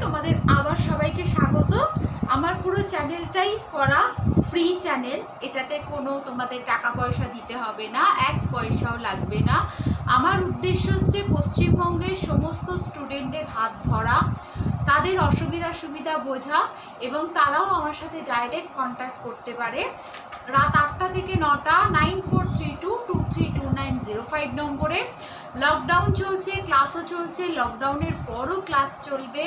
তোমাদের আবার সবাইকে স্বাগত। আমার পুরো চ্যানেলটাই করা ফ্রি চ্যানেল, এটাতে কোনো তোমাদের টাকা পয়সা দিতে হবে না, এক পয়সাও লাগবে না। আমার উদ্দেশ্য হচ্ছে পশ্চিমবঙ্গের সমস্ত স্টুডেন্টদের হাত ধরা, তাদের অসুবিধা সুবিধা বোঝা এবং তারাও আমার সাথে ডাইরেক্ট কন্ট্যাক্ট করতে পারে। রাত 8টা থেকে 9টা 9432232905 নম্বরে। লকডাউন চলছে, ক্লাসও চলছে, লকডাউনের পরও ক্লাস চলবে।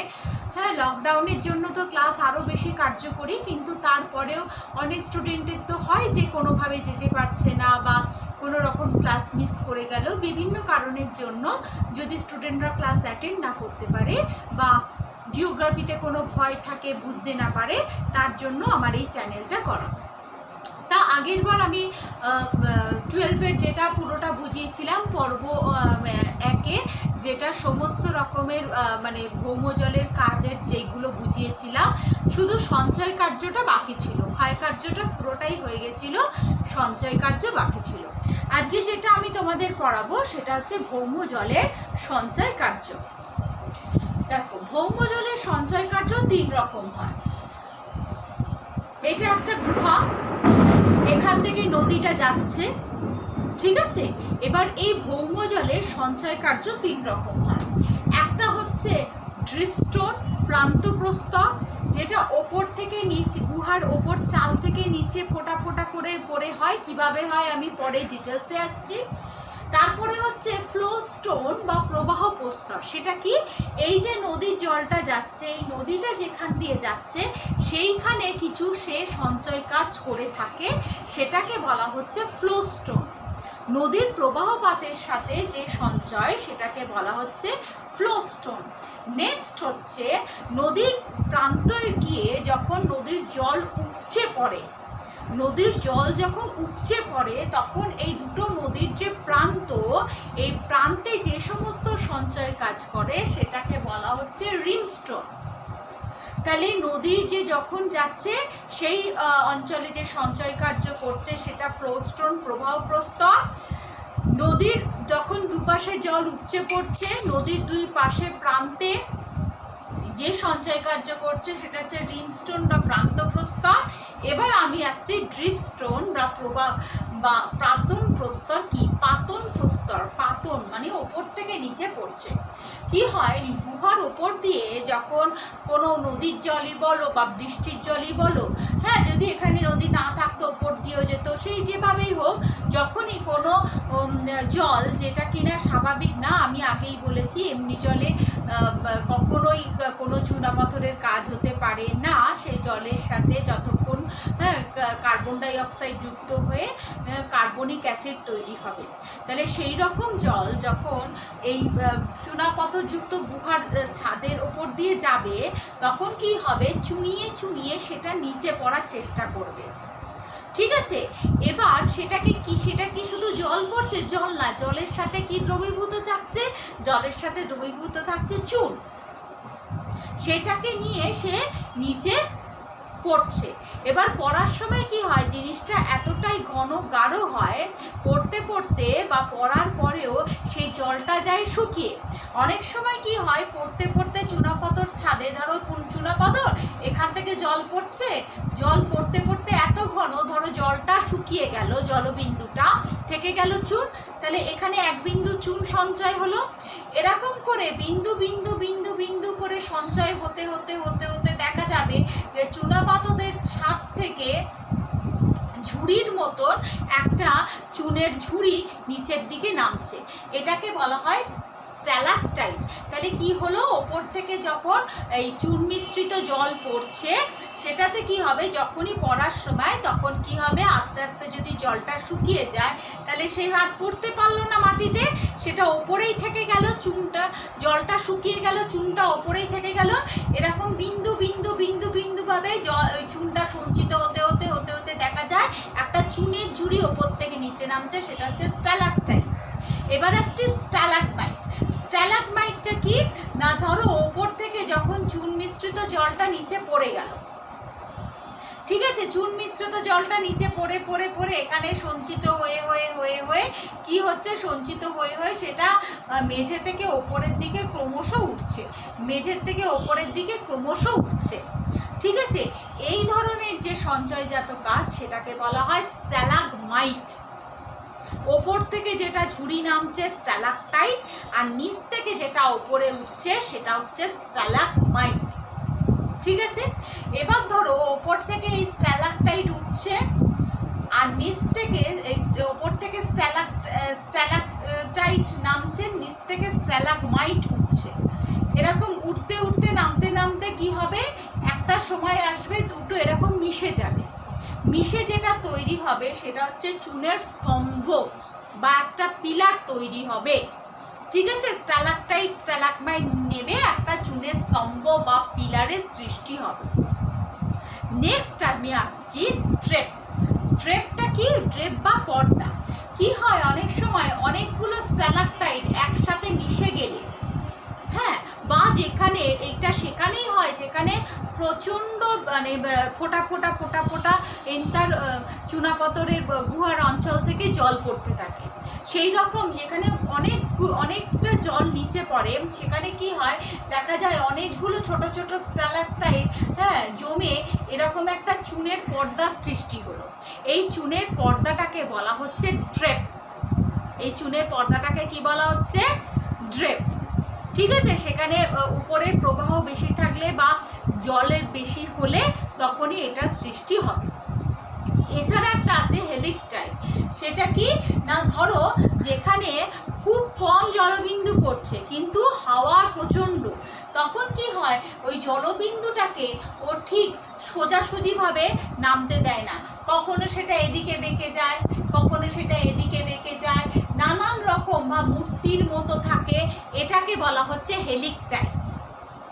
হ্যাঁ, লকডাউনের জন্য তো ক্লাস আরও বেশি কার্যকরী, কিন্তু তারপরেও অনেক স্টুডেন্টের তো হয় যে কোনোভাবে যেতে পারছে না বা কোনো রকম ক্লাস মিস করে গেল বিভিন্ন কারণের জন্য। যদি স্টুডেন্টরা ক্লাস অ্যাটেন্ড না করতে পারে বা জিওগ্রাফিতে কোনো ভয় থাকে, বুঝতে না পারে, তার জন্য আমার এই চ্যানেলটা করা। তা আগের বার আমি 12-এর যেটা পুরোটা বুঝিয়েছিলাম পর্ব 1-এ, যেটা সমস্ত রকমের মানে ভৌমজলের কাজের যেগুলো বুঝিয়েছিলাম, শুধু সঞ্চয় কার্যটা বাকি ছিল। ক্ষয় কার্যটা পুরোটাই হয়ে গেছিল, সঞ্চয় কার্য বাকি ছিল। আজকে যেটা আমি তোমাদের পড়াবো সেটা হচ্ছে ভৌমজলের সঞ্চয় কার্য। দেখো, ভৌমজলের সঞ্চয় কার্য 3 রকম হয়। এটা একটা গুহা, এখান থেকে নদীটা যাচ্ছে, ঠিক আছে। এবার এই ভৌমজলের সঞ্চয় কার্য 3 রকম হয়। একটা হচ্ছে ড্রিপস্টোন, প্রান্তপ্রস্তর, যেটা ওপর থেকে নিচে, গুহার ওপর চাল থেকে নিচে ফোঁটা ফোঁটা করে পড়ে হয়। কিভাবে হয় আমি পরে ডিটেলসে আসছি। তারপরে হচ্ছে ফ্লো স্টোন বা প্রবাহ প্রস্তর। সেটা কি, এই যে নদীর জলটা যাচ্ছে, এই নদীটা যেখান দিয়ে যাচ্ছে সেইখানে কিছু সে সঞ্চয় কাজ করে থাকে, সেটাকে বলা হচ্ছে ফ্লো স্টোন। নদীর প্রবাহপাতের সাথে যে সঞ্চয়, সেটাকে বলা হচ্ছে ফ্লো স্টোন। নেক্সট হচ্ছে নদীর প্রান্তে গিয়ে যখন নদীর জল উপচে পড়ে, নদীর জল যখন উপচে পড়ে তখন এই দুটো নদীর যে প্রান্ত, এই প্রান্তে যে সমস্ত সঞ্চয় কাজ করে সেটাকে বলা হচ্ছে রিমস্টোন। তাহলে নদী যে যখন যাচ্ছে সেই অঞ্চলে যে সঞ্চয় কার্য করছে সেটা ফ্লোস্টোন, প্রবাহ প্রস্তর। নদীর যখন দুপাশে জল উপচে পড়ছে, নদীর দুই পাশে প্রান্তে যে সঞ্চয় কার্য করছে সেটা হচ্ছে রিমস্টোন বা প্রান্ত প্রস্তর। এবার আমি আসছি ড্রিপস্টোন বা প্রবাহ বা পাতন প্রস্তর। কি পাতন প্রস্তর? পাতন মানে ওপর থেকে নিচে পড়ছে। কি হয়, গুহার ওপর দিয়ে যখন কোনো নদীর জলই বলো বা বৃষ্টির জলই বলো, হ্যাঁ, যদি এখানে নদী না থাকতো ওপর দিয়েও যেত, সেই যেভাবেই হোক, যখনই কোনো জল যেটা কিনা স্বাভাবিক না, আমি আগেই বলেছি এমনি জলে কখনোই কোনো চুনাপাথরের কাজ হতে পারে না। সেই জলের সাথে যতক্ষণ কার্বন ডাই অক্সাইড যুক্ত হয়ে কার্বনিক অ্যাসিড তৈরি হবে। তাহলে সেই রকম জল যখন এই চুনাপাথরযুক্ত গুহার ছাদের ওপর দিয়ে যাবে, তখন কি হবে, চুনিয়ে চুনিয়ে সেটা নিচে পড়ার চেষ্টা করবে, ঠিক আছে। এবার সেটা কি শুধু জল পড়ছে? জল না, জলের সাথে কি দ্রবীভূত থাকছে? জলের সাথে দ্রবীভূত থাকছে চুন। সেটাকে নিয়ে সে নিচে পড়ছে। এবার পড়ার সময় কি হয়, জিনিসটা এতটাই ঘন গাঢ় হয়, পড়তে পড়তে বা পড়ার পরেও সেই জলটা যায় শুকিয়ে। অনেক সময় কি হয়, পড়তে পড়তে চুনাপাথর ছাদে, ধরো চুনাপাথর, এখান থেকে জল পড়ছে, জল পড়তে পড়তে এত ঘন, ধরো জলটা শুকিয়ে গেল, জলবিন্দুটা থেকে গেল চুন, তাহলে এখানে এক বিন্দু চুন সঞ্চয় হলো। এরকম করে বিন্দু বিন্দু বিন্দু বিন্দু করে সঞ্চয় হতে হতে হতে হতে দেখা যাবে যে চুনাপাথরের ছাদ থেকে ঝুড়ির মতন একটা চুনের ঝুড়ি নিচের দিকে নামছে। এটাকে বলা হয় স্ট্যালাকটাইট। তাহলে কি হলো, ওপর থেকে যখন এই চুন মিশ্রিত জল পড়ছে, সেটাতে কি হবে, যখনই পড়ার সময় তখন কি হবে, আস্তে আস্তে যদি জলটা শুকিয়ে যায়, তাহলে সে আর পড়তে পারলো না মাটিতে, সেটা ওপরেই থেকে গেল, চুনটা, জলটা শুকিয়ে গেল, চুনটা ওপরেই থেকে গেল। এরকম বিন্দু বিন্দু বিন্দু বিন্দুভাবে চুনটা সঞ্চিত হতে হতে হতে হতে দেখা যায় একটা চুনের ঝুড়ি ওপর থেকে নিচে নামছে, সেটা হচ্ছে স্ট্যালাকটাইট। এবার আসছে স্ট্যালাগমাইট। স্ট্যালাগমাইটটা কি না, ধরো ওপর থেকে যখন চুন মিশ্রিত জলটা নিচে পড়ে গেল, ঠিক আছে, চুন মিশ্রিত জলটা নিচে পড়ে পড়ে পড়ে এখানে সঞ্চিত হয়ে হয়ে হয়ে হয়ে কি হচ্ছে, সঞ্চিত হয়ে হয়ে সেটা মেঝে থেকে ওপরের দিকে ক্রমশ উঠছে, মেঝের থেকে ওপরের দিকে ক্রমশ উঠছে। ঠিক আছে, এই ধরনের যে সঞ্চয়জাত কাজ সেটাকে বলা হয় স্ট্যালাগমাইট। ওপর থেকে যেটা ঝুড়ি নামছে স্ট্যালাকটাইট, আর নিচ থেকে যেটা ওপরে উঠছে সেটা হচ্ছে স্ট্যালাগমাইট। ঠিক আছে, এবার ধরো ওপর থেকে এই স্ট্যালাকটাইট উঠছে আর নিচ থেকে এই ওপর থেকে স্ট্যালাকটাইট নামছে, নিচ থেকে স্ট্যালাগমাইট উঠছে। এরকম উঠতে উঠতে নামতে নামতে কি হবে, একটা সময় আসবে দুটো এরকম মিশে যাবে। মিশে যেটা তৈরি হবে সেটা হচ্ছে চুনের স্তম্ভ বা একটা পিলার তৈরি হবে। ঠিক আছে, স্ট্যালাকটাইট স্ট্যালাগমাইট নেবে একটা চুনের স্তম্ভ বা পিলারের সৃষ্টি হবে। নেক্সট আমি আসছি ড্রেপ। ড্রেপটা কি, ড্রেপ বা পর্দা। কি হয় অনেক সময় অনেকগুলো স্ট্যালাকটাইট একসাথে মিশে গেলে, হ্যাঁ, বা যেখানে এটা সেখানেই হয় যেখানে প্রচণ্ড মানে ফোঁটা ফোঁটা ফোঁটা ফোঁটা এন্টার চুনাপাথরের গুহার অঞ্চল থেকে জল পড়তে থাকে। সেই রকম যেখানে অনেকটা জল নিচে পড়ে সেখানে কি হয়, দেখা যায় অনেকগুলো ছোট ছোট স্ট্যালাকটাইট হ্যাঁ জমে এরকম একটা চুনের পর্দা সৃষ্টি হলো। এই চুনের পর্দাটাকে বলা হচ্ছে ড্রেপ। এই চুনের পর্দাটাকে কি বলা হচ্ছে, ড্রেপ। ঠিক আছে, সেখানে উপরের প্রবাহ বেশি থাকলে বা জলের বেশি হলে তখনই এটার সৃষ্টি হবে। এছাড়া একটা আছে হেলিকটাইট। সেটা কি না, ধরো যেখানে খুব কম জলবিন্দু পড়ছে কিন্তু হাওয়া প্রচণ্ড, তখন কি হয় ওই জলবিন্দুটাকে ও ঠিক সোজাসুজিভাবে নামতে দেয় না, কখনো সেটা এদিকে বেঁকে যায়, কখনো সেটা এদিকে বেঁকে যায়, নানান রকম বা মূর্তির মতো থাকে। এটাকে বলা হচ্ছে হেলিকটাইট।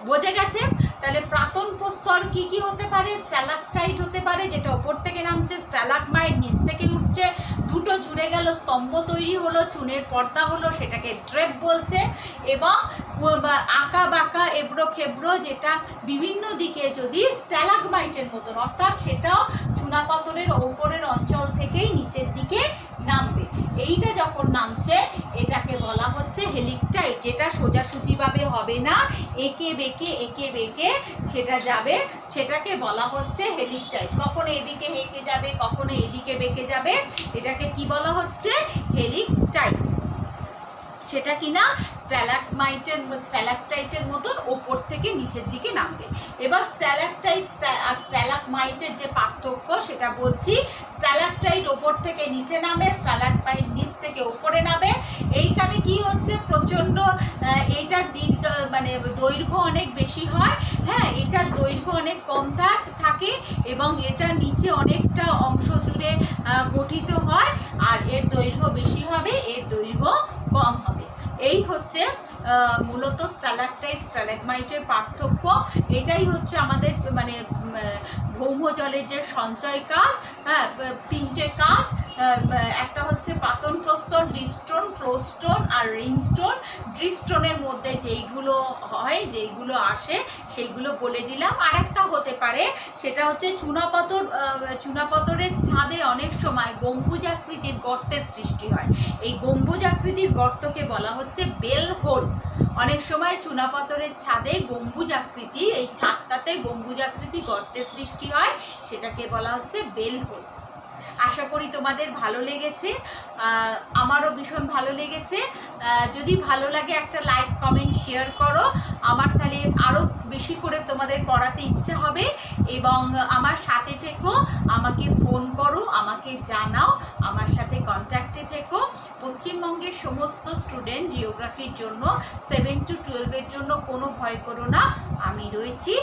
বোঝা গেছে? তাহলে প্রাতন প্রস্তর কি কি হতে পারে, স্ট্যালাকটাইট হতে পারে যেটা ওপর থেকে নামছে, স্ট্যালাগমাইট নিচ থেকে উঠছে, দুটো জুড়ে গেল স্তম্ভ তৈরি হলো, চুনের পর্দা হলো, সেটাকে ড্রেপ বলছে। এবং আঁকা বাঁকা এবড়ো খেবড়ো যেটা বিভিন্ন দিকে যদি স্ট্যালাগমাইটের মতন, অর্থাৎ সেটাও চুনাপাথরের ওপরের অঞ্চল থেকেই নিচের দিকে নামবে, এইটা যখন নামছে এটাকে বলা হচ্ছে হেলিকটাইট। যেটা সোজাসুজিভাবে হবে না, এঁকে বেঁকে সেটা যাবে, সেটাকে বলা হচ্ছে হেলিকটাইট। কখনো এদিকে হেঁকে যাবে, কখনো এদিকে বেঁকে যাবে, এটাকে কি বলা হচ্ছে, হেলিকটাইট। সেটা কিনা স্ট্যালাকটাইটের মতন ওপর থেকে নিচের দিকে নামবে। এবার স্ট্যালাকটাইট আর স্ট্যালাকমাইটের যে পার্থক্য সেটা বলছি। স্ট্যালাকটাইট ওপর থেকে নিচে নামে, স্ট্যালাকমাইট নিচ থেকে ওপরে নামে। এইখানে কি হচ্ছে, প্রচণ্ড এইটার মানে দৈর্ঘ্য অনেক বেশি হয়, হ্যাঁ, এটার দৈর্ঘ্য অনেক কম থাকে এবং এটা নিচে অনেকটা অংশ জুড়ে গঠিত হয়, আর এর দৈর্ঘ্য বেশি হবে, এর দৈর্ঘ্য কম হবে। এই হচ্ছে মূলত স্ট্যালাকটাইট স্ট্যালাগমাইটের পার্থক্য। এটাই হচ্ছে আমাদের মানে ভৌম জলের যে সঞ্চয় কাজ, হ্যাঁ, তিনটে কাজ। একটা হচ্ছে পাতন প্রস্তর, ডিপ স্টোন, ফ্লো স্টোন আর রিং স্টোন। ড্রিপ স্টোনের মধ্যে যেইগুলো হয়, যেইগুলো আসে সেইগুলো বলে দিলাম। আর একটা হতে পারে সেটা হচ্ছে চুনাপাথরের ছাদে অনেক সময় গম্বুজাকৃতির গর্তের সৃষ্টি হয়। এই গম্বুজাকৃতির গর্তকে বলা হচ্ছে বেল হোল। অনেক সময় চুনাপাথরের ছাদে গম্বুজাকৃতি, এই ছাদটাতে গম্বুজাকৃতি গর্তের সৃষ্টি হয়, সেটাকে বলা হচ্ছে বেল হোল। আশা করি তোমাদের ভালো লেগেছে, আমারও ভীষণ ভালো লেগেছে। যদি ভালো লাগে একটা লাইক কমেন্ট শেয়ার করো, আমার তাহলে আরও বেশি করে তোমাদের পড়াতে ইচ্ছে হবে। এবং আমার সাথে থেকো, আমাকে ফোন করো, আমাকে জানাও, আমার সাথে কন্ট্যাক্টে থেকো। পশ্চিমবঙ্গের সমস্ত স্টুডেন্ট জিওগ্রাফির জন্য 7 to 12 জন্য কোনো ভয় করো না, আমি রয়েছি।